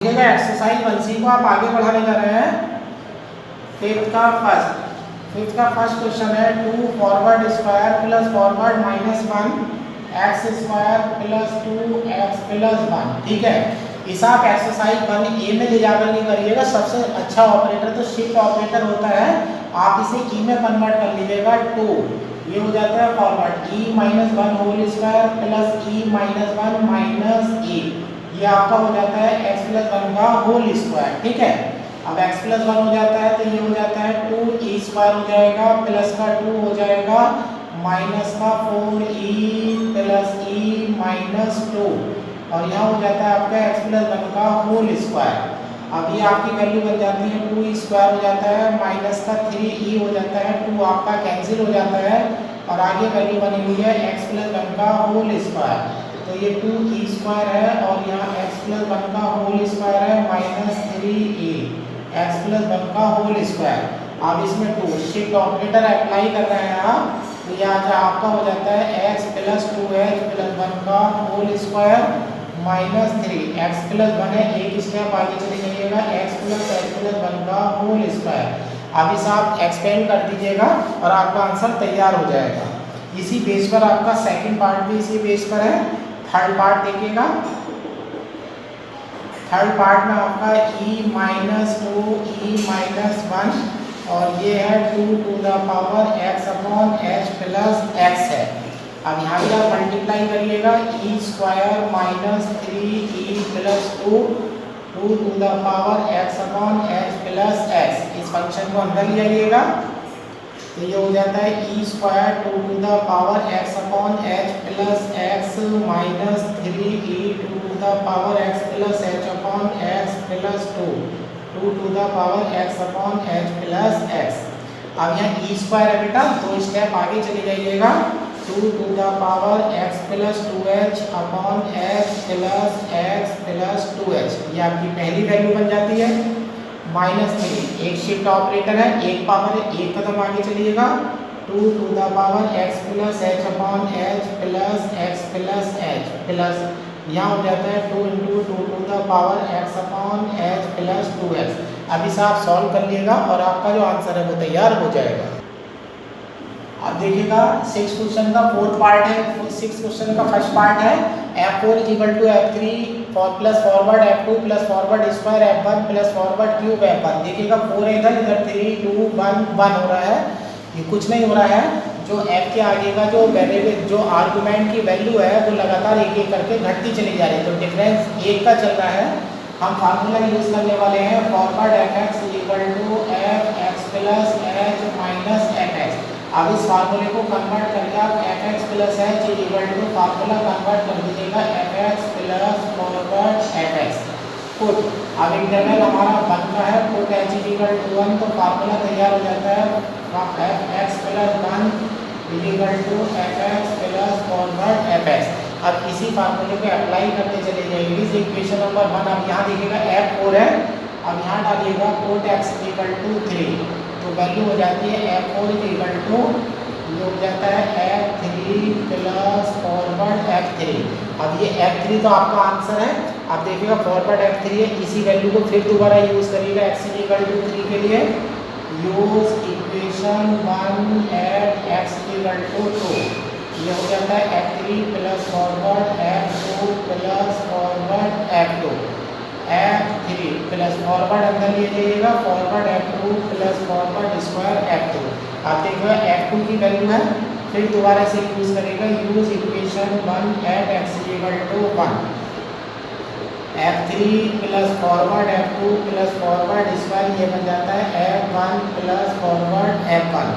देखिएगा exercise 1C को आप आगे बढ़ाने जा रहे हैं। फिफ्थ का फर्स्ट क्वेश्चन है 2 forward square plus forward -1 x square plus 2x plus 1। ठीक है, इस आप एक्सरसाइज 1A में ले जाकर के करिएगा। सबसे अच्छा ऑपरेटर तो शिफ्ट ऑपरेटर होता है, आप इसे ई में कन्वर्ट कर लीजिएगा। 2 ये हो जाता है forward e-1 whole square plus e-1 minus a, ये आपका हो जाता है x प्लस 1 का होल स्क्वायर। ठीक है, अब x प्लस 1 हो जाता है तो ये हो जाता है 2e स्क्वायर हो जाएगा प्लस का 2 हो जाएगा माइनस का 4e प्लस e माइनस 2, और यहाँ हो जाता है आपका x प्लस 1 का होल स्क्वायर। अब ये आपकी वैल्यू बन जाती है 2e स्क्वायर हो जाता है माइनस का 3e हो जाता है, 2 आपका कैंसिल हो जाता है और आगे वैल्यू बनी हुई है x प्लस 1 का होल स्क्वायर। तो ये 2e स्क्वायर है और यहाँ x प्लस 1 का होल स्क्वायर है माइनस 3e x प्लस 1 का होल स्क्वायर। अब इसमें 2 शिफ्ट ऑपरेटर अप्लाई कर रहे हैं आप, तो यहाँ आपका हो जाता है x प्लस 2h प्लस 1 का whole square minus 3 x plus 1 है, एक स्टेप आगे चले जाइएगा x प्लस h प्लस 1 का होल स्क्वायर। अब इसे आप एक्सपेंड कर दीजिएगा और आपका आंसर तैयार हो जाएगा। इसी बेस पर आपका सेकंड पार्ट भी इसी बेस पर है। थर्ड पार्ट देखिएगा, थर्ड पार्ट में आपका e-2 e-1 और ये है 2 to the power x upon h plus x है। अब यहाँ भी आप मल्टीप्लाई करिएगा e square minus 3e plus 2 to the power x upon h plus x, इस फंक्शन को अंदर ले आइएगा तो ये हो जाता है e square 2 to the power x upon h plus x minus 3e 2 to the power x plus h upon x plus 2 to the power x upon h plus x। अब यहाँ e स्क्वायर है बेटा, 2 step आगे चले जाइएगा 2 to the power x plus 2h upon h plus x plus 2h, ये आपकी पहली वैल्यू बन जाती है। माइनस 3 एक शिफ्ट ऑपरेटर है, एक पावर है, एक कदम आगे चलिएगा 2 to the power x plus h upon h plus x plus h plus यहाँ हो जाता है 2 into 2 to the power x upon h plus 2x। अब इसे आप सॉल्व कर लिएगा और आपका जो आंसर है वो तैयार हो जाएगा। अब देखिएगा 6 क्वेश्चन का फोर्थ पार्ट है। 6 क्वेश्चन का फर्स्ट पार्ट है f4 equal to f3 plus forward f2 plus forward square f1 plus forward cube f1। देखिएगा 4 है इधर, इधर 3 2 1 1 हो रहा है, ये कुछ नहीं हो रहा है। जो f के आगे का जो वेरिएबल जो आर्गुमेंट की वैल्यू है वो लगातार एक एक करके घटती चली जा रही है, तो डिफरेंस 1 का चल रहा है। हम फार्मूला यूज करने वाले हैं forward fx equal to fx plus h minus fx। अब इस फार्मूले को कन्वर्ट करके आप fx plus h equal to formula convert कर दीजिएगा fx plus forward fx put. अब इंटरवल हमारा 1 का है, पुट h इक्वल टू 1, तो फार्मूला तैयार हो जाता है fx plus 1 equal to fx plus forward fx। अब इसी फार्मूले को अप्लाई करते चले जाइए इस इक्वेशन नंबर 1। अब यहाँ देखिएगा f4 है, अब यहाँ डालिएगा पुट x इक्वल टू 3, तो वैल्यू हो जाती है f4 इक्वल टू ये हो जाता है f3 प्लस फॉरवर्ड f3। अब ये f3 तो आपका आंसर है। अब देखिएगा फॉरवर्ड f3 है, इसी वैल्यू को फिर दोबारा यूज करिएगा x इक्वल टू 3 के लिए। Use equation 1 at x equal to 2, ये हो जाता है f3 plus forward f2 plus forward f2 f3 plus forward अंदर ले जाइएगा forward f2 plus forward square f2। आप देखिएगा f2 की वैल्यू है, फिर दोबारा से यूज करेगा use equation 1 at x equal to 1 f3 plus forward f2 plus forward square, ये बन जाता है f1 प्लस फॉरवर्ड f1।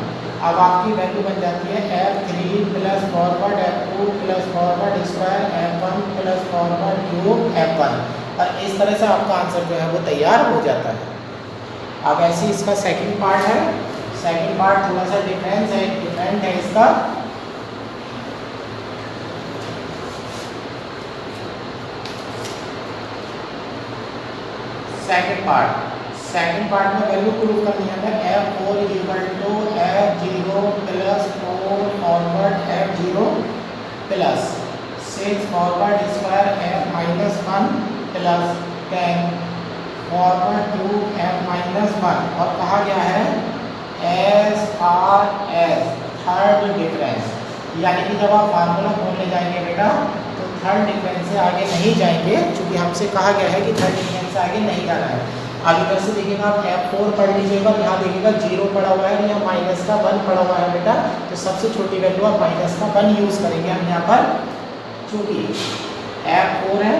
अब आपकी वैल्यू बन जाती है f3 plus forward f2 plus forward square f1 plus forward cube f1, और इस तरह से आपका आंसर जो है वो तैयार हो जाता है। अब ऐसे इसका सेकंड पार्ट है, सेकंड पार्ट थोड़ा सा डिफरेंट है इसका। सेकंड पार्ट में वैल्यू प्रूव करनी है f4 equal to f0 plus 4 forward f0 plus 6 forward square f minus 1 plus 10 forward cube f minus one, और कहा गया है as far as third difference, यानी कि जब आप फार्मूला खोलने जाएंगे बेटा तो थर्ड डिफरेंस से आगे नहीं जाएंगे, क्योंकि हमसे कहा गया है कि थर्ड डिफरेंस से आगे नहीं जाना है। अब इधर से देखिएगा आप F4 पढ़ लीजिएगा, यहाँ देखिएगा 0 पड़ा हुआ है, यहाँ माइनस का 1 पड़ा हुआ है बेटा, तो सबसे छोटी वैल्यू आप माइनस का 1 यूज़ करेंगे हम यहाँ पर, चूँकि F4 है,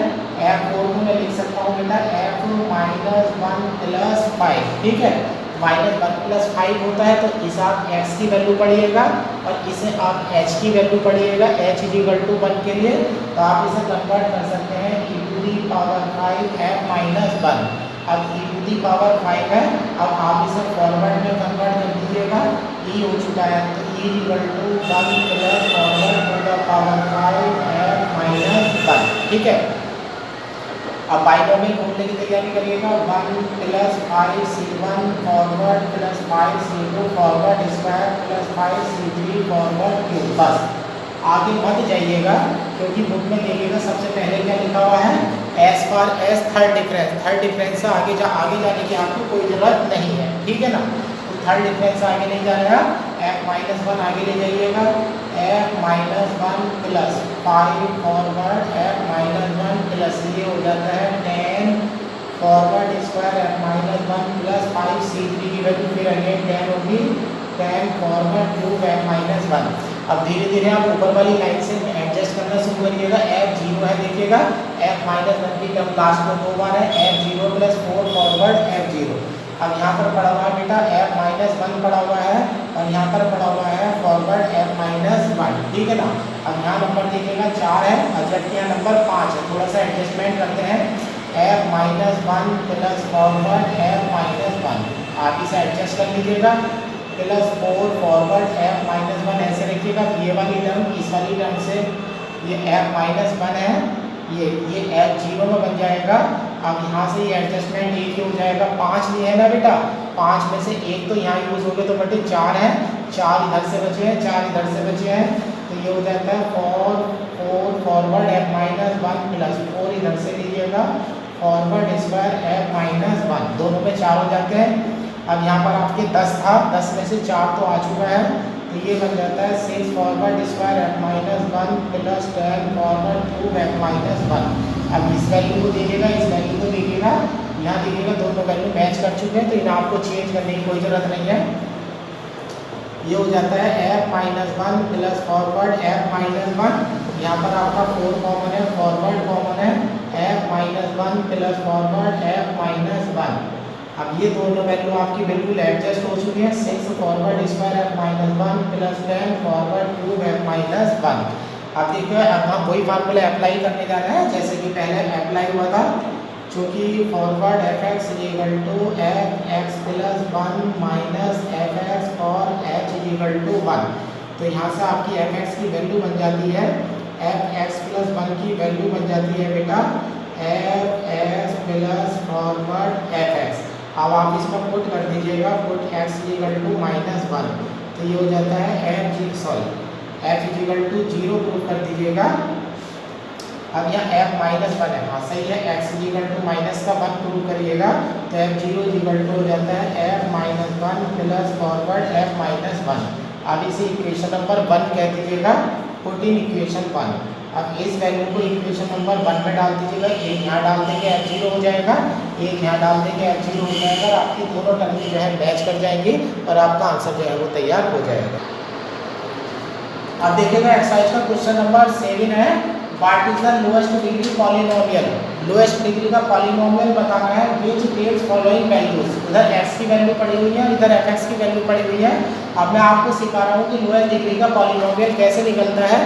F4 को मैं लिख सकता हूँ बेटा F माइनस 1 प्लस 5, ठीक है, माइनस 1 प्लस 5 होता है, तो इसे आप x की वैल्यू पढ़िएगा और इसे आप h की वैल्यू पढ़िएगा, h इक्वल टू 1 के लिए, तो आप इसे कन्वर्ट कर सकते हैं e to the power 5 f minus 1। अब e टू दी पावर 5 है, अब आप इसे फॉरवर्ड में कन्वर्ट कर दीजिएगा, e हो चुका है, तो e equal to 1 plus forward to the power 5 f minus 1, ठीक है। अब बाइनोमियल ढूंढने की तैयारी करिएगा, 1 plus 5c1 forward plus 5c2 forward square plus 5c3 forward cube, बस आगे मत जाइएगा, क्योंकि बुक में देखिएगा सबसे पहले क्या लिखा हुआ है S for S third difference से आगे जाने की आपको कोई ज़रूरत नहीं है, ठीक है ना। तो थर्ड डिफरेंस से आगे नहीं जाना है, f माइनस 1 आगे ले जाइएगा, f minus 1 plus 5 forward f minus 1 plus ये हो जाता है 10 forward square f minus 1 plus 5c3 की वैल्यू फिर अगेन 10 होगी, 10 फॉरवर्ड क्यूब f माइनस 1। अब धीरे धीरे आप ऊपर वाली लाइन से एडजस्ट करना शुरू करिएगा, f 0 है देखिएगा, f माइनस 1 की टर्म लास्ट में 2 बार है, f 0 प्लस 4 फॉरवर्ड f 0। अब यहाँ पर पड़ा हुआ है बेटा f माइनस 1 पड़ा हुआ है, और यहाँ पर पड़ा हुआ है फॉरवर्ड f माइनस 1, ठीक है ना। अब यहाँ नंबर देखिएगा 4 है, और जबकि यहाँ नंबर 5 है, थोड़ा सा एडजस्टमेंट करते हैं, f minus 1 plus forward f minus 1, आप इसे एडजस्ट कर लीजिएगा, प्लस 4 फॉरवर्ड f माइनस 1 ऐसे रखिएगा, ये वाली टर्म इस वाली टर्म से ये f माइनस 1 है, ये f 0 में बन जाएगा। अब यहाँ से ये एडजस्टमेंट एक ही हो जाएगा, 5 लिए है ना बेटा, 5 में से एक तो यहाँ यूज़ हो गए, तो बटे 4 है, 4 इधर से बचे हैं, 4 इधर से बचे हैं, तो ये हो जाता है 4 फॉरवर्ड f माइनस 1 प्लस 4 इधर से लीजिएगा फॉरवर्ड स्क्वायर f माइनस 1, दोनों में 4 हो जाते हैं। अब यहाँ पर आपके 10 था, 10 में से 4 तो आ चुका है, तो ये बन जाता है 6 forward square f minus 1 plus 10 forward cube f minus 1। अब इस वैल्यू को देखिएगा, इस वैल्यू को देखिएगा, यहाँ देखिएगा दोनों वैल्यू मैच कर चुके हैं, तो इन्हें आपको चेंज करने की कोई ज़रूरत नहीं है। ये हो जाता है f minus 1 plus forward f minus 1, यहाँ पर आपका 4 कॉमन है, फॉरवर्ड कॉमन है, f minus 1 plus forward f minus 1। अब ये दोनों वैल्यू आपकी बिल्कुल एडजस्ट हो चुकी है, 6 forward square f minus 1 plus 10 forward cube f minus 1। अब देखिए, अब हम वही फार्मूला अप्लाई करने जा रहे हैं जैसे कि पहले अप्लाई हुआ था, चूँकि forward f x equal to f x plus 1 minus f x for h equal to 1, तो यहाँ से आपकी एफ एक्स की वैल्यू बन जाती है, एफ एक्स प्लस 1 की वैल्यू बन जाती है बेटा f x plus forward f x. अब आप इसमें पुट कर दीजिएगा, put x equal to minus 1, तो ये हो जाता है f इक्वल टू 0 पुट कर दीजिएगा। अब यहाँ f माइनस 1 है, हाँ सही है, x इक्वल टू माइनस का 1 पुट करिएगा, तो f0 इक्वल टू हो जाता है f minus 1 plus forward f minus 1। अब इसे इक्वेशन नंबर 1 कह दीजिएगा, पुट इन इक्वेशन 1। अब इस वैल्यू को इक्वेशन नंबर 1 में डाल दीजिएगा, एक यहाँ डाल देंगे f0 हो जाएगा, एक यहाँ डाल देंगे f0 हो जाएगा, और आपकी दोनों टर्म जो है मैच कर जाएंगी और आपका आंसर जो है वो तैयार हो जाएगा। अब देखिएगा एक्सरसाइज का क्वेश्चन नंबर 7 है, what is the lowest degree polynomial. Lowest degree का पॉलिनोमियल बताना है विच टेक्स फॉलोइंग वैल्यूज। उधर x की वैल्यू पड़ी हुई है, इधर fx की वैल्यू पड़ी हुई है। अब मैं आपको सिखा रहा हूँ कि लोएस्ट डिग्री का पॉलिनोमियल कैसे निकलता है।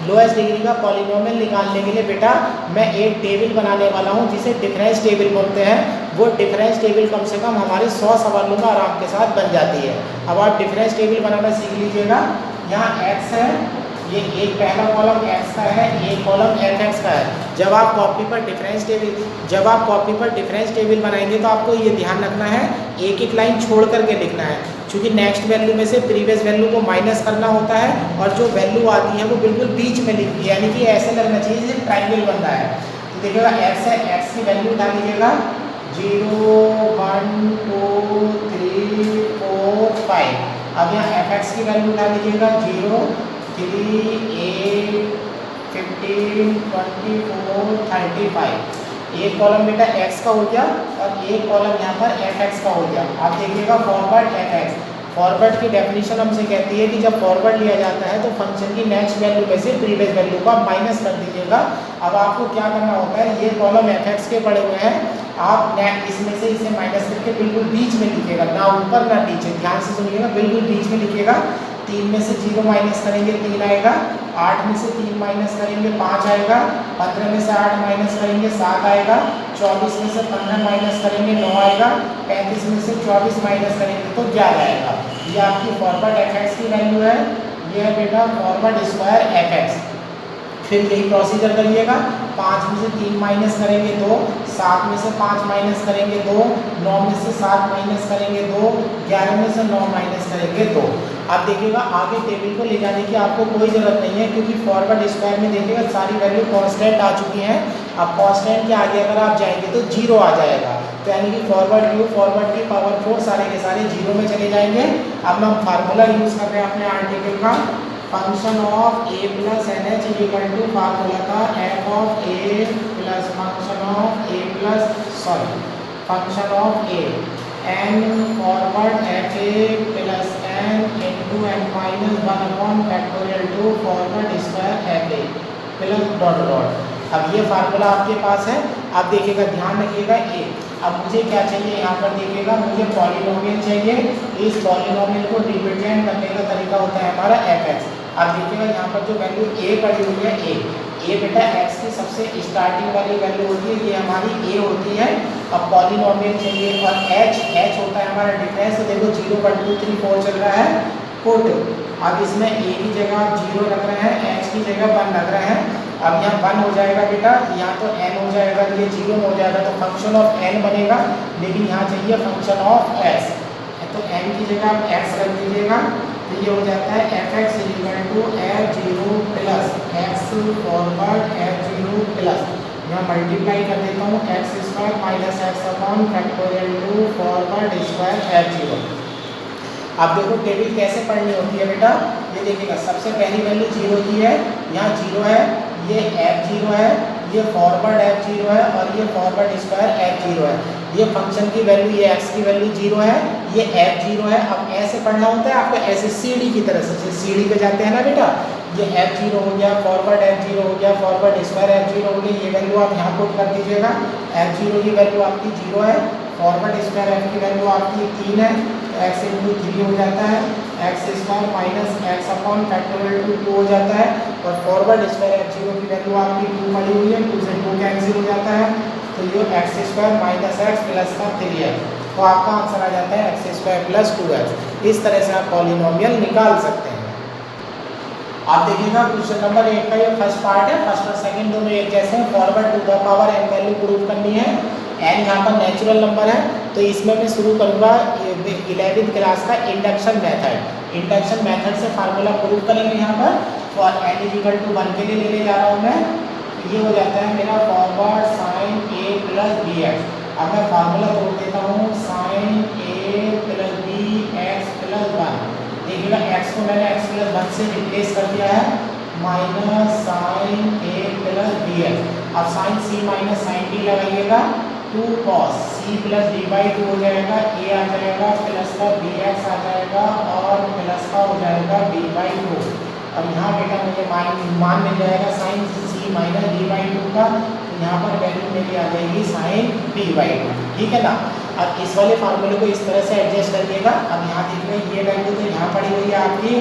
लोएस्ट डिग्री का पॉलिनोमियल निकालने के लिए बेटा मैं एक टेबल बनाने वाला हूँ जिसे डिफरेंस टेबल बोलते हैं। वो डिफरेंस टेबल कम से कम हमारे 100 सवालों में आराम के साथ बन जाती है। अब आप डिफरेंस टेबल बनाना सीख लीजिएगा। यहाँ x है, ये एक पहला कॉलम x का है, एक कॉलम fx का है। जब आप कॉपी पर डिफरेंस टेबल बनाएंगे तो आपको ये ध्यान रखना है एक एक लाइन छोड़ करके लिखना है, क्योंकि नेक्स्ट वैल्यू में से प्रीवियस वैल्यू को माइनस करना होता है और जो वैल्यू आती है वो बिल्कुल बीच में लिखी है, यानी कि ऐसे लगना चाहिए जैसे ट्राइंगल बन रहा है। तो देखिएगा x है, x की वैल्यू उठा लीजिएगा, 0 1 2 3 4 5। अब यहाँ एफ एक्स की वैल्यू उठा लीजिएगा 0 3 8 15 24 35। एक कॉलम बेटा x का हो गया और एक कॉलम यहाँ पर एफ एक्स का हो गया। आप देखिएगा फॉरवर्ड एफ एक्स। फॉरवर्ड की डेफिनेशन हमसे कहती है कि जब फॉरवर्ड लिया जाता है तो फंक्शन की नेक्स्ट वैल्यू में से प्रीवियस वैल्यू को आप माइनस कर दीजिएगा। अब आपको क्या करना होता है, ये कॉलम एफ एक्स के पड़े हुए हैं, आप इसमें से इसे माइनस करके बिल्कुल बीच में लिखिएगा, ना ऊपर ना नीचे, ध्यान से सुनिएगा, बिल्कुल बीच में लिखिएगा। 3 में से 0 माइनस करेंगे 3 आएगा, 8 में से 3 माइनस करेंगे 5 आएगा, 15 में से 8 माइनस करेंगे 7 आएगा, 24 में से 15 माइनस करेंगे 9 आएगा, 35 में से 24 माइनस करेंगे तो 11 आएगा। ये आपकी फॉरवर्ड एफ एक्स की वैल्यू है, ये है बेटा फॉरवर्ड स्क्वायर एफ एक्स। फिर यही प्रोसीजर करिएगा, 5 में से 3 माइनस करेंगे 2, 7 में से 5 माइनस करेंगे 2, 9 में से 7 माइनस करेंगे 2, 11 में से 9 माइनस करेंगे 2। अब देखिएगा आगे टेबल को ले जाने की आपको कोई ज़रूरत नहीं है, क्योंकि फॉरवर्ड स्क्वायर में देखिएगा सारी वैल्यू कांस्टेंट आ चुकी हैं। अब कांस्टेंट के आगे अगर आप जाएंगे तो 0 आ जाएगा, तो यानी कि फॉरवर्ड की पावर 4 सारे के सारे 0 में चले जाएंगे। अब हम फार्मूला यूज़ कर रहे हैं अपने आर्टिकल का, function of A plus N H equal to formula का F of A plus function of A plus function of A N forward F A plus N into N minus 1 upon factorial two forward square F A plus dot dot. अब ये formula आपके पास है। आप देखिएगा, ध्यान रखिएगा ए। अब मुझे क्या चाहिए यहाँ पर देखिएगा, मुझे पॉलिनोमियल चाहिए। इस पॉलिनोमियल को रिप्रेजेंट करने का तरीका होता है हमारा एफ एक्स। अब देखिएगा यहाँ पर जो वैल्यू ए पड़ी हुई है, ए बेटा एक्स की सबसे स्टार्टिंग वाली वैल्यू होती है, ये हमारी ए होती है। अब पॉलिनोमियल चाहिए और एच होता है हमारा डिफरेंस। तो देखो 0 1 2 3 4 चल रहा है पुट। अब इसमें ए की जगह आप 0 रख रहे हैं, एच की जगह 1 रख रहे हैं। अब यहाँ 1 हो जाएगा बेटा, यहाँ तो n हो जाएगा, ये 0 हो जाएगा, तो फंक्शन ऑफ n बनेगा। लेकिन यहाँ चाहिए फंक्शन ऑफ x, तो n की जगह आप x रख दीजिएगा, तो ये हो जाता है f x equal to f0 plus x forward f0 plus, यहाँ मल्टीप्लाई कर देता हूँ, x square minus x upon factorial two forward square f0। अब देखो टेबल कैसे पढ़नी होती है बेटा, ये देखिएगा सबसे पहली वैल्यू 0 की है, यहाँ 0 है, ये f0 है, ये फॉरवर्ड f0 है और ये फॉरवर्ड स्क्वायर f0 है। ये फंक्शन की वैल्यू, ये x की वैल्यू 0 है, ये f0 है। अब ऐसे पढ़ना होता है आपको, ऐसे सीढ़ी की तरह से, सीढ़ी पे जाते हैं ना बेटा, ये f0 हो गया, फॉरवर्ड f0 हो गया, फॉरवर्ड स्क्वायर f0 हो गया, ये वैल्यू आप यहाँ पुट कर दीजिएगा। f0 की वैल्यू आपकी 0 है, फॉरवर्ड स्क्वायर f की वैल्यू आपकी 3 है, x इंटू 3 हो जाता है, x square minus x upon factorial to 2 हो जाता है, और फॉरवर्ड स्क्वायर f0 की वैल्यू आपकी 2 पड़ी हुई है, 2 से 2 कैंसिल हो जाता है, तो ये x square minus x plus का 3 है, तो आपका आंसर आ जाता है एक्स स्क्वायर प्लस 2x। इस तरह से आप पॉलिनोमियल निकाल सकते हैं। आप देखिएगा क्वेश्चन नंबर 1 का ये फर्स्ट पार्ट है, फर्स्ट और सेकंड दोनों एक जैसे हैं। Forward to the power n value prove करनी है, n यहाँ पर नेचुरल नंबर है, तो इसमें मैं शुरू करूँगा 11वीं क्लास का इंडक्शन मेथड। इंडक्शन मेथड से फार्मूला प्रूव करेंगे यहाँ पर। फॉर n इक्वल टू 1 के लिए लेने जा रहा हूँ मैं, तो ये हो जाता है मेरा forward sine a plus B x. अब मैं फार्मूला तोड़ देता हूँ, sine a plus B x plus 1। देखिएगा x को मैंने x प्लस 1 से रिप्लेस कर दिया है, minus sine a plus B x. अब sine c minus sine d लगाइएगा, 2 cos c plus d by 2 हो जाएगा, a आ जाएगा, प्लस का बी एक्स आ जाएगा और प्लस का हो जाएगा d बाई 2। अब यहाँ बेटा मुझे मान मिल जाएगा sine c minus d by 2 का, तो यहाँ पर वैल्यू मेरी आ जाएगी साइन b बाई 2, ठीक है ना। अब इस वाले फार्मूले को इस तरह से एडजस्ट करिएगा। अब यहाँ देखिए ये वैल्यू तो यहाँ पड़ी हुई है आपकी,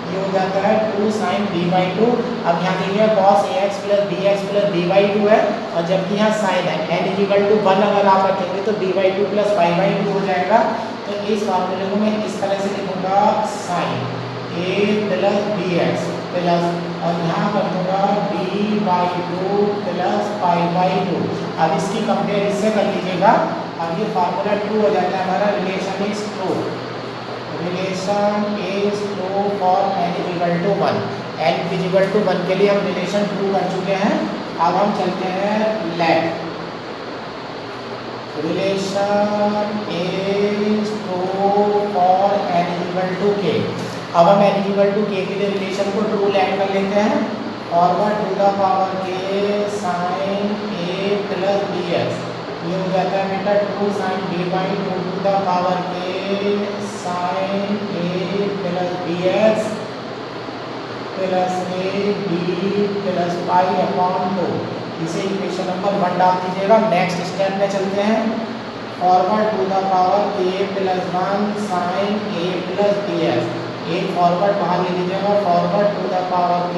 ये हो जाता है 2 साइन b बाई 2। अब यहाँ देखिए cos ax plus bx plus b by 2 है, और जबकि यहाँ साइन है n इक्वल टू 1 अगर आप रखेंगे तो b by 2 plus pi by 2 हो जाएगा। तो इस फार्मूले को मैं इस तरह से लिखूँगा, sine a plus bx plus, और यहाँ कर दूँगा b by 2 plus pi by 2। अब इसकी कंपेयर इससे कर लीजिएगा। अब ये फार्मूला 2 हो जाता है हमारा, relation is true, relation is true for n equal to 1। n equal to 1 के लिए हम रिलेशन ट्रू कर चुके हैं। अब हम चलते हैं let. Relation is true for n equal to k। अब हम n इक्वल टू k के लिए रिलेशन को ट्रू लैंड कर लेते हैं। Forward to the power k sine a plus bx, ये हो जाता है बेटा two sine b by two to the power k sine a plus bx plus a b plus pi upon two. इसे equation number 1 डाल दीजिएगा। Next step में चलते हैं। Forward to the power k plus 1 sine a plus bx, एक forward बाहर ले लीजिएगा। Forward to the power k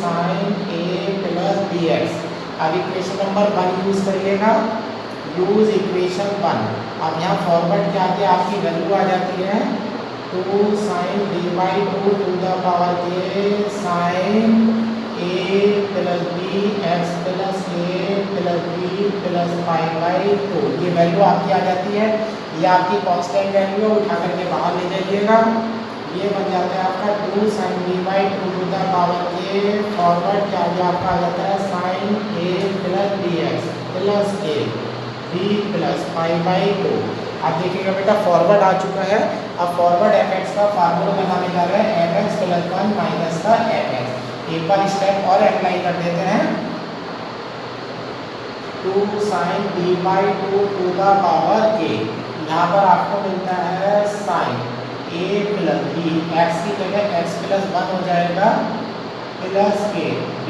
sine a plus bx। अब इक्वेशन नंबर 1 यूज करिएगा। Use equation 1। अब यहाँ फॉरवर्ड के आगे आपकी वैल्यू आ जाती है two sine b by two to the power k sine a plus b x plus a plus b plus pi by two. ये वैल्यू आपकी आ जाती है। ये आपकी कांस्टेंट वैल्यू है, उठा करके बाहर ले जाइएगा। ये बन जाता है आपका two sine b by two to the power k। Forward के आगे आपका आ जाता है sine a plus b x plus a b plus pi by two. आप देखिएगा बेटा फॉरवर्ड आ चुका है। अब फॉरवर्ड fx का फार्मूला बनाने जा रहे हैं fx प्लस 1 माइनस का fx। एक बार स्टेप और अप्लाई कर देते हैं। Two sine b by two to the power k, यहाँ पर आपको मिलता है sine a plus b, x की जगह x प्लस 1 हो जाएगा plus k b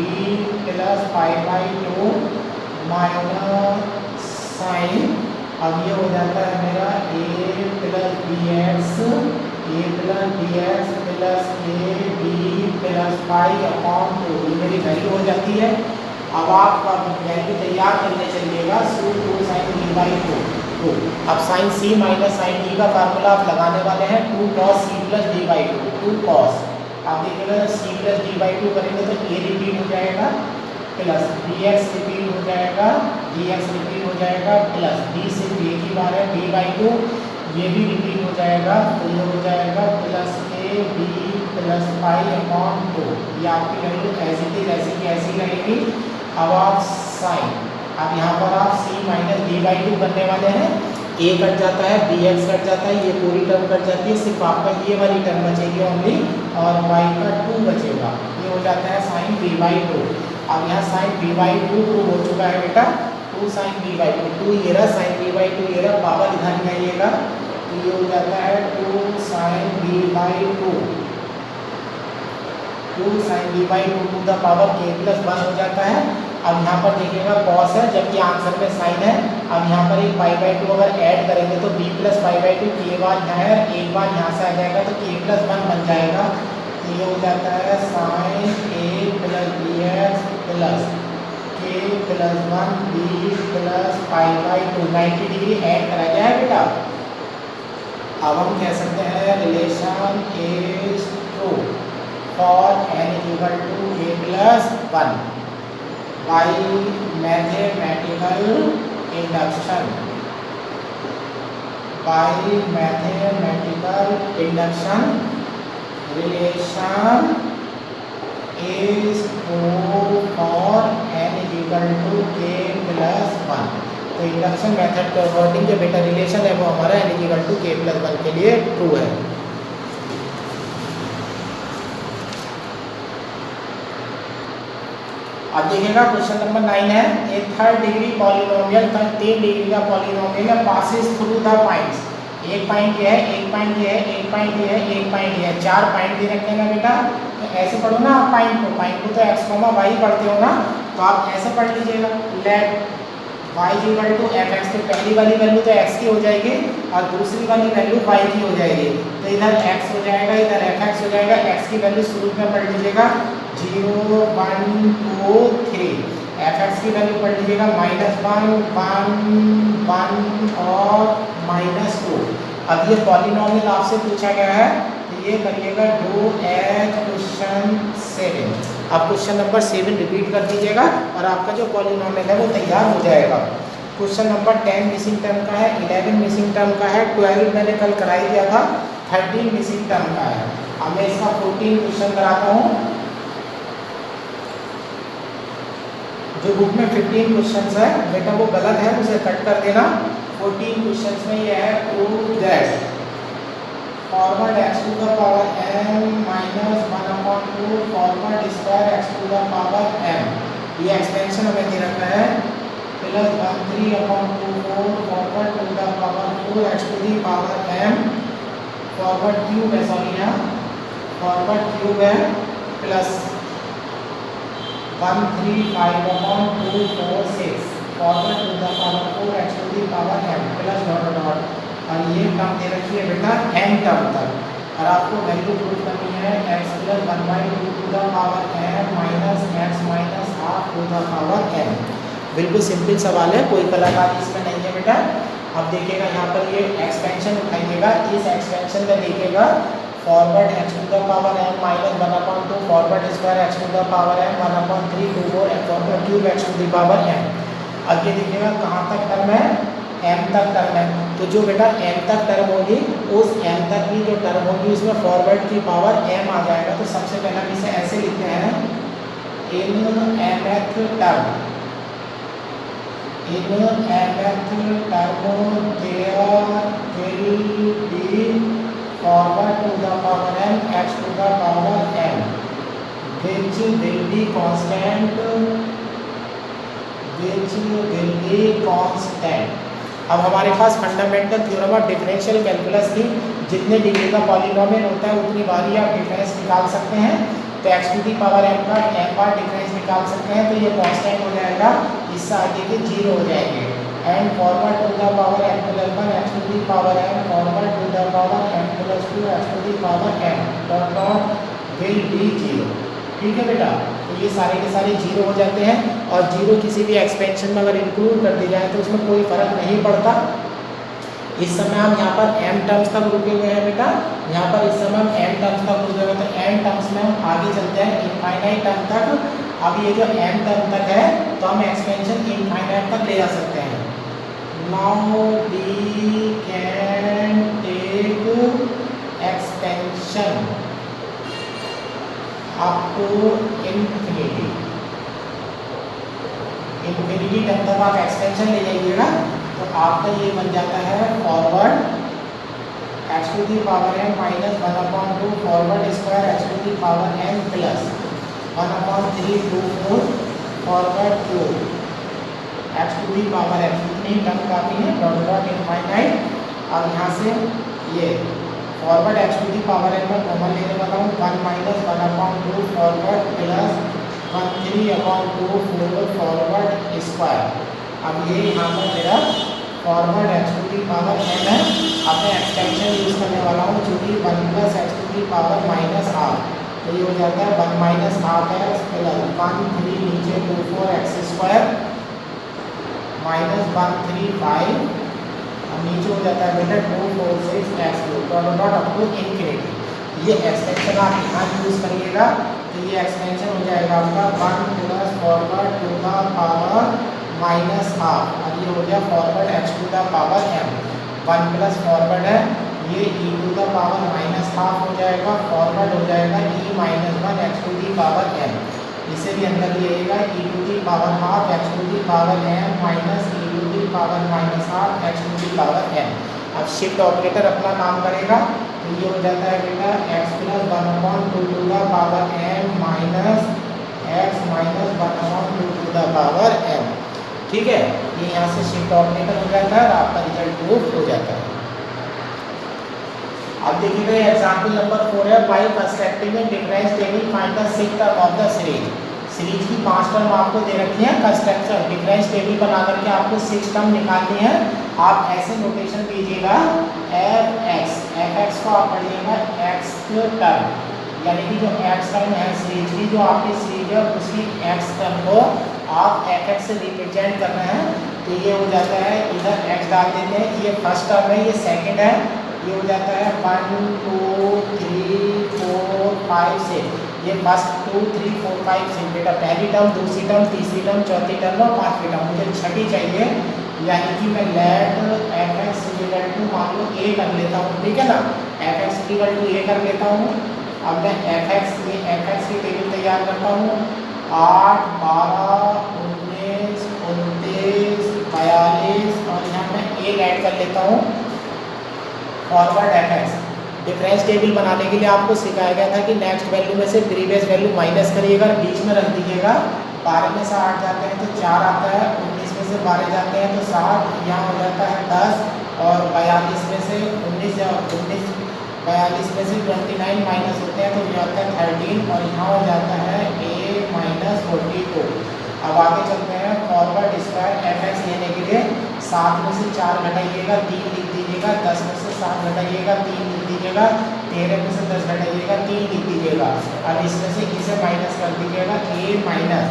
plus pi by two minus sine. अब ये हो जाता है मेरा a plus B x plus a b plus pi upon two, ये मेरी वैल्यू हो जाती है। अब आप वैल्यू तैयार करने चलिएगा। So two sine b by two. अब sine c minus sine d का फार्मूला आप लगाने वाले हैं two cos c plus d by two. Two cos, आप देखिएगा c plus d by two करेंगे तो a रिपीट हो जाएगा प्लस bx रिपीट हो जाएगा, dx रिपीट हो जाएगा प्लस d से a की बार है b बाई टू, ये भी रिपीट हो जाएगा तो ये हो जाएगा plus a b plus pi upon two. ये आपकी वैल्यू ऐसी थी जैसी की ऐसी रहेगी। अब आप साइन, अब यहाँ पर आप c minus d by to करने वाले हैं। a कट जाता है, bx कट जाता है, ये पूरी टर्म कट जाती है, सिर्फ आपका ये वाली टर्म बचेगी ओनली और y का 2 बचेगा। ये हो जाता है साइन b बाई टू। अब यहाँ साइन b बाई टू हो चुका है बेटा two sine b by two. ये रहा साइन b बाई टू, ये रहा पावर इधर नहीं आइएगा तो ये हो जाता है two sine b by two. Two sine b by two to the power k plus 1 हो जाता है। अब यहाँ पर देखिएगा कॉस है जबकि आंसर में साइन है। अब यहाँ पर एक पाई बाई टू अगर ऐड करेंगे तो b plus pi by to k बार यहाँ है, एक बार यहाँ से आ जाएगा तो k प्लस 1 बन जाएगा। तो ये हो जाता है sine a plus B x plus k plus 1 b plus pi by two. 90 degree add करा गया है बेटा। अब हम कह सकते हैं relation is true for n equal to k plus 1 by mathematical induction. By mathematical induction relation is true for n equal to k plus 1। तो इंडक्शन मेथड के अकॉर्डिंग जो बेटा रिलेशन है वो हमारा n equal to k plus 1 के लिए true है। अब देखिएगा क्वेश्चन नंबर 9 है। ए थर्ड डिग्री पॉलिनोमियल, 3 डिग्री का polynomial passes through the points. एक पॉइंट ये है, एक पॉइंट ये है, एक पॉइंट ये है, एक पॉइंट ये है, 4 पॉइंट दे रखे हैं बेटा। तो ऐसे पढ़ो ना आप पॉइंट को तो x, y पढ़ते हो ना, तो आप ऐसे पढ़ लीजिएगा। Let y equal to fx, तो पहली वाली वैल्यू तो x की हो जाएगी और दूसरी वाली वैल्यू y की हो जाएगी। तो इधर x हो जाएगा, इधर fx हो जाएगा। x की वैल्यू शुरू में पढ़ लीजिएगा 0 1 2 3। fx की वैल्यू पढ़ लीजिएगा -1 1 1 और -2। अब ये पॉलिनोमियल आपसे पूछा गया है तो ये करिएगा डू एज क्वेश्चन 7। अब क्वेश्चन नंबर 7 रिपीट कर दीजिएगा और आपका जो पॉलिनोमियल है वो तैयार हो जाएगा। क्वेश्चन नंबर 10 मिसिंग टर्म का है, 11 मिसिंग टर्म का है, 12 मैंने कल कराई दिया था, 13 मिसिंग टर्म का है। अब मैं इसका 14 क्वेश्चन कराता हूँ। जो बुक में 15 क्वेश्चन है बेटा वो गलत है, उसे कट कर देना। 14 क्वेश्चन में ये है prove that forward x to the power m minus 1/2 forward square x to the power m, ये एक्सपेंशन हमें दे रखा है, plus 13/24 forward to the power 4 x to the power m forward cube है, सॉरी यहाँ फॉरवर्ड क्यूब है, plus 135/246 forward to the power 4 x to the power m plus dot dot, और ये टर्म दे रखी है बेटा n टर्म तक, और आपको वैल्यू प्रूव करनी है x plus 1/2 to the power m minus x minus half to the power m। बिल्कुल सिंपल सवाल है, कोई कलाकारी इसमें नहीं है बेटा। अब देखिएगा यहाँ पर ये एक्सपेंशन उठाइएगा, इस एक्सपेंशन में देखिएगा forward x to the power m minus 1/2 forward square x to the power m 1/324 forward cube x to the power m। अब ये देखिएगा कहाँ तक टर्म है, m तक टर्म है, तो जो बेटा m तक टर्म होगी उस m तक की जो टर्म होगी उसमें फॉरवर्ड की पावर m आ जाएगा। तो सबसे पहले हम इसे ऐसे लिखते हैं, in mth term there will be forward to the power m x to the power m which will be constant अब हमारे पास fundamental theorem of differential calculus की जितने डिग्री का पॉलिनोमियल होता है उतनी बारी आप डिफरेंस निकाल सकते हैं। तो x to the power m का m बार डिफरेंस निकाल सकते हैं, तो ये कांस्टेंट हो जाएगा, इससे आगे के 0 हो जाएंगे। And forward to the power m plus 1 x to the power m forward to the power m plus 2 x to the power m dot dot will be 0। ठीक है बेटा, तो ये सारे के सारे 0 हो जाते हैं, और 0 किसी भी एक्सपेंशन में अगर इंक्लूड कर दी जाए तो उसमें कोई फर्क नहीं पड़ता। इस समय हम यहाँ पर m टर्म्स तक रुके हुए हैं बेटा, यहाँ पर इस समय हम m टर्म्स तक रुके हुए हैं, तो m टर्म्स में हम आगे चलते हैं इनफाइनाइट टर्म तक। अब ये जो m टर्म तक है तो हम एक्सपेंशन इनफाइनाइट तक ले जा सकते हैं। Now we can take expansion up to infinity term तक आप एक्सपेंशन ले जाइएगा, तो आपका ये बन जाता है forward x to the power m minus 1/2 forward square x to the power m plus 1/324 forward cube x to the power m, इतनी टर्म काफी है, डॉट डॉट इनफाइनाइट। अब यहाँ से ये forward x to the power m में common लेने वाला हूँ, 1 minus 1/2 forward plus 1/3/4 forward square. अब ये यहाँ पर मेरा forward x to the power m है, अब मैं एक्सटेंशन यूज़ करने वाला हूँ चूँकि 1 plus x to the power minus half, तो ये हो जाता है 1 माइनस हाफ x प्लस 1/3 नीचे 24 x स्क्वायर माइनस 135, अब नीचे हो जाता है बेटा 246 x dot dot up to infinity. ये एक्सटेंशन आप यहाँ यूज़ करिएगा, तो ये एक्सटेंशन हो जाएगा आपका 1 plus forward to the power minus half, और ये हो गया forward x to the power m। 1 plus forward है, ये e to the power minus half हो जाएगा, फॉरवर्ड हो जाएगा e minus 1 x to the power m, इसे भी अंदर लिएगा e to the power half x to the power m minus e to the power minus half x to the power m। अब shift operator अपना काम करेगा, तो ये हो जाता है बेटा x plus 1/2 to the power m minus x minus 1/2 to the power m। ठीक है, ये यहाँ से शिफ्ट ऑपरेटर हो जाता है और आपका रिजल्ट प्रूफ हो जाता है। अब देखिएगा एग्जाम्पल नंबर 4 है, by constructing difference table find the 6 term of the series. Series की 5 टर्म आपको दे रखी है, कंस्ट्रक्शन डिफरेंस टेबल बना करके आपको 6 टर्म निकालनी है। आप ऐसे नोटेशन दीजिएगा fx को आप पढ़िएगा x टर्म, यानी कि जो x टर्म है सीरीज की, जो आपकी सीरीज है उसकी x टर्म को आप fx से रिप्रेजेंट कर रहे हैं, तो ये हो जाता है, इधर x डाल देते हैं, ये फर्स्ट टर्म है, ये सेकंड है, ये हो जाता है 1 2 3 4 5 6, ये फर्स्ट 2 3 4 5 6 बेटा पहली टर्म, दूसरी टर्म, तीसरी टर्म, चौथी टर्म और पांचवी टर्म, मुझे छठी चाहिए, यानी कि मैं लेट fx इक्वल टू मान लो a कर लेता हूँ। ठीक है ना, fx इक्वल टू a कर लेता हूँ। अब मैं fx की टेबल तैयार करता हूँ, 8 12 19 29 42 और यहाँ मैं a एक ऐड कर लेता हूँ फॉरवर्ड fx। डिफरेंस टेबल बनाने के लिए आपको सिखाया गया था कि नेक्स्ट वैल्यू में से प्रीवियस वैल्यू माइनस करिएगा, बीच में रख दीजिएगा। 12 में से 8 जाते हैं तो 4 आता है, 19 में से 12 जाते हैं तो 7, यहाँ हो जाता है 10, और 42 में से 19 42 में से 29 माइनस होते हैं तो ये आता है 13, और यहाँ हो जाता है a माइनस 42। अब आगे चलते हैं फॉरवर्ड स्क्वायर fx लेने के लिए 7 में से 4 घटाइएगा, 3 लिख दीजिएगा, 10 में से 7 घटाइएगा, 3 लिख दीजिएगा, 13 में से 10 घटाइएगा, 3 लिख दीजिएगा। अब इसमें से इसे माइनस कर दीजिएगा, a माइनस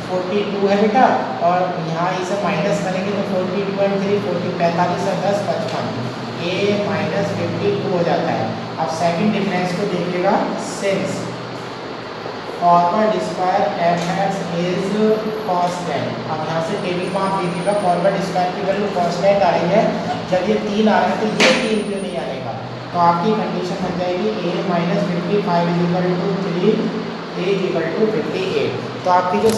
42 है बेटा, और यहाँ इसे माइनस करेंगे तो 42 और 3 40 45 और 10 55, a माइनस 52 हो जाता है। अब सेकंड डिफरेंस को देखिएगा, since forward square fx is constant. अब यहाँ से टेबल में आप देखिएगा फॉरवर्ड स्क्वायर की वैल्यू कांस्टेंट आ रही है, जब ये 3 आ रहा है तो ये 3 क्यों नहीं आएगा, तो आपकी कंडीशन बन जाएगी a minus 55 is equal to 3, a is equal to 58। तो आपकी जो